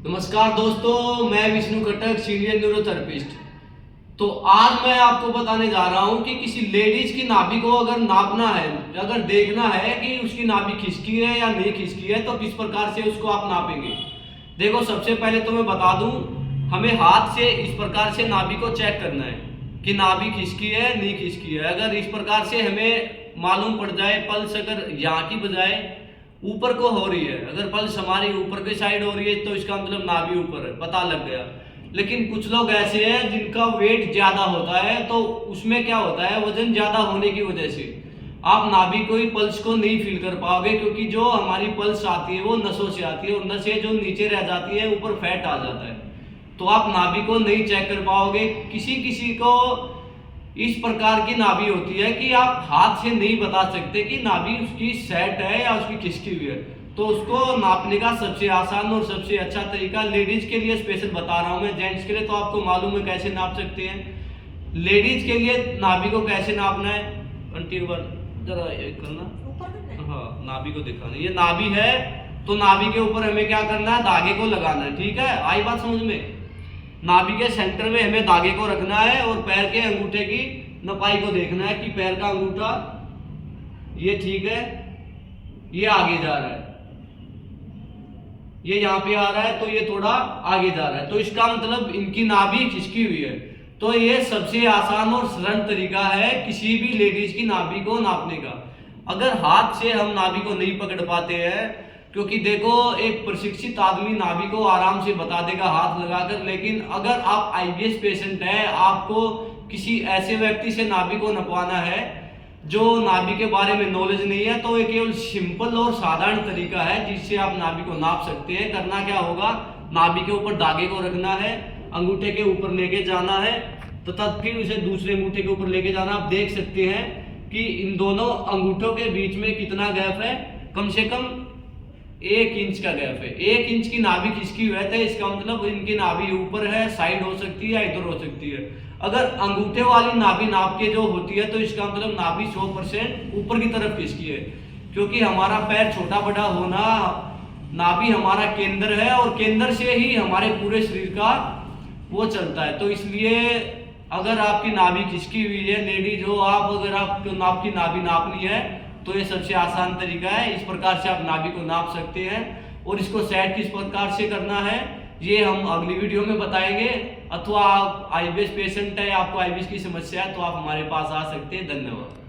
नमस्कार दोस्तों, मैं विष्णु कटक, सीनियर न्यूरोथेरेपिस्ट। तो आज मैं आपको बताने जा रहा हूं कि किसी लेडीज की नाभि को अगर नापना है, अगर देखना है कि उसकी नाभि खिसकी है या नहीं खिसकी है, तो किस प्रकार से उसको आप नापेंगे। देखो, सबसे पहले तो मैं बता दूं, हमें हाथ से इस प्रकार से नाभि को चेक करना है कि नाभि खिसकी है नहीं खिसकी है। अगर इस प्रकार से हमें मालूम पड़ जाए, पल्स अगर यहाँ की बजाय ऊपर को हो रही है, अगर पल्स हमारी ऊपर की साइड हो रही है, तो इसका मतलब नाभि ऊपर है, पता लग गया। लेकिन कुछ लोग ऐसे हैं जिनका वेट ज्यादा होता है, तो उसमें क्या होता है, वजन ज्यादा होने की वजह से आप नाभि को ही पल्स को नहीं फील कर पाओगे, क्योंकि जो हमारी पल्स आती है वो नसों से आती है, और नसें जो नीचे रह जाती है, ऊपर फैट आ जाता है, तो आप नाभि को नहीं चेक कर पाओगे। किसी किसी को इस प्रकार की नाभि होती है कि आप हाथ से नहीं बता सकते कि नाभि उसकी सेट है या उसकी खिसकी हुई है। तो उसको नापने का सबसे आसान और सबसे अच्छा तरीका लेडीज के लिए स्पेशल बता रहा हूं मैं। जेंट्स के लिए तो आपको मालूम है कैसे नाप सकते हैं, लेडीज के लिए नाभि को कैसे नापना है। जरा करना, हाँ, नाभि को दिखाना। ये नाभि है, तो नाभि के ऊपर हमें क्या करना है, धागे को लगाना है। ठीक है, आई बात समझ में। नाभि के सेंटर में हमें धागे को रखना है और पैर के अंगूठे की नपाई को देखना है कि पैर का अंगूठा ये ठीक है, ये आगे जा रहा है, ये यहाँ पे आ रहा है, तो ये थोड़ा आगे जा रहा है, तो इसका मतलब इनकी नाभि खिसकी हुई है। तो ये सबसे आसान और सरल तरीका है किसी भी लेडीज की नाभि को नापने का। अगर हाथ से हम नाभि को नहीं पकड़ पाते हैं, क्योंकि देखो, एक प्रशिक्षित आदमी नाभि को आराम से बता देगा हाथ लगाकर, लेकिन अगर आप आईबीएस पेशेंट है, आपको किसी ऐसे व्यक्ति से नाभि को नपवाना है जो नाभि के बारे में नॉलेज नहीं है, तो ये केवल सिंपल और साधारण तरीका है जिससे आप नाभि को नाप सकते हैं। करना क्या होगा, नाभि के ऊपर धागे को रखना है, अंगूठे के ऊपर लेके जाना है, तथा फिर उसे दूसरे अंगूठे के ऊपर लेके जाना। आप देख सकते हैं कि इन दोनों अंगूठों के बीच में कितना गैप है, कम से कम 1 इंच का गैप है। 1 इंच की नाभि खिसकी हुई है, इसका मतलब इनकी नाभि ऊपर है, साइड हो सकती है या इधर हो सकती है। अगर अंगूठे वाली नाभि नाप के जो होती है, तो इसका मतलब नाभि 100% ऊपर की तरफ खिसकी है, क्योंकि हमारा पैर छोटा बड़ा होना, नाभि हमारा केंद्र है और केंद्र से ही हमारे पूरे शरीर का वो चलता है। तो इसलिए अगर आपकी नाभि खिसकी हुई है, लेडीज हो आप, अगर आपको आपकी नाभि नापनी है, तो ये सबसे आसान तरीका है। इस प्रकार से आप नाभि को नाप सकते हैं, और इसको सेट किस प्रकार से करना है ये हम अगली वीडियो में बताएंगे। अथवा आप आईबीएस पेशेंट है, आपको आईबीएस की समस्या है, तो आप हमारे पास आ सकते हैं। धन्यवाद।